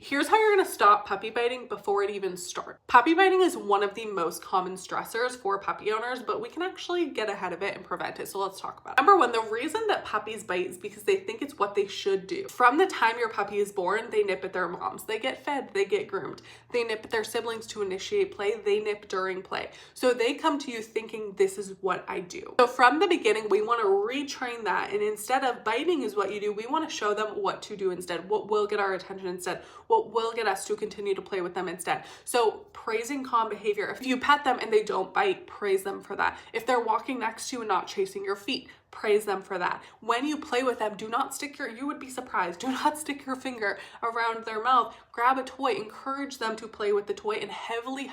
Here's how you're going to stop puppy biting before it even starts. Puppy biting is one of the most common stressors for puppy owners, but we can actually get ahead of it and prevent it. So let's talk about it. Number one, the reason that puppies bite is because they think it's what they should do. From the time your puppy is born, they nip at their moms. They get fed, they get groomed. They nip at their siblings to initiate play. They nip during play. So they come to you thinking this is what I do. So from the beginning, we want to retrain that. And instead of biting is what you do, we want to show them what to do instead, what will get our attention instead, what will get us to continue to play with them instead. So praising calm behavior. If you pet them and they don't bite, praise them for that. If they're walking next to you and not chasing your feet, praise them for that. When you play with them, do not stick you would be surprised, do not stick your finger around their mouth. Grab a toy, encourage them to play with the toy, and heavily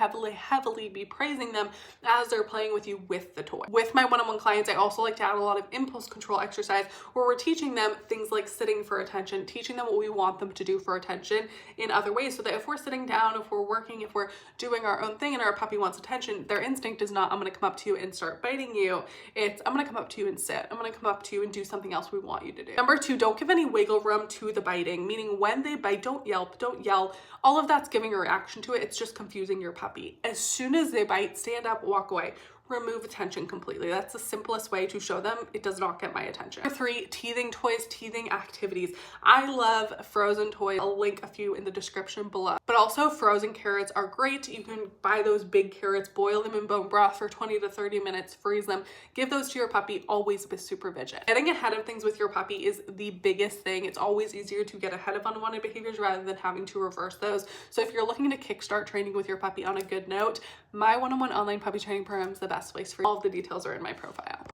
be praising them as they're playing with you with the toy. With my one-on-one clients, I also like to add a lot of impulse control exercise where we're teaching them things like sitting for attention, teaching them what we want them to do for attention in other ways, so that if we're sitting down, if we're working, if we're doing our own thing and our puppy wants attention, their instinct is not, I'm going to come up to you and start biting you. It's, I'm going to come up to you and sit. I'm going to come up to you and do something else we want you to do. Number two, don't give any wiggle room to the biting, meaning when they bite, don't yelp, don't yell. All of that's giving a reaction to it. It's just confusing your puppy. As soon as they bite, stand up, walk away. Remove attention completely. That's the simplest way to show them it does not get my attention. Number three, teething toys, teething activities. I love frozen toys. I'll link a few in the description below. But also frozen carrots are great. You can buy those big carrots, boil them in bone broth for 20 to 30 minutes, freeze them. Give those to your puppy, always with supervision. Getting ahead of things with your puppy is the biggest thing. It's always easier to get ahead of unwanted behaviors rather than having to reverse those. So if you're looking to kickstart training with your puppy on a good note, my one-on-one online puppy training program is the best place for you. All of the details are in my profile.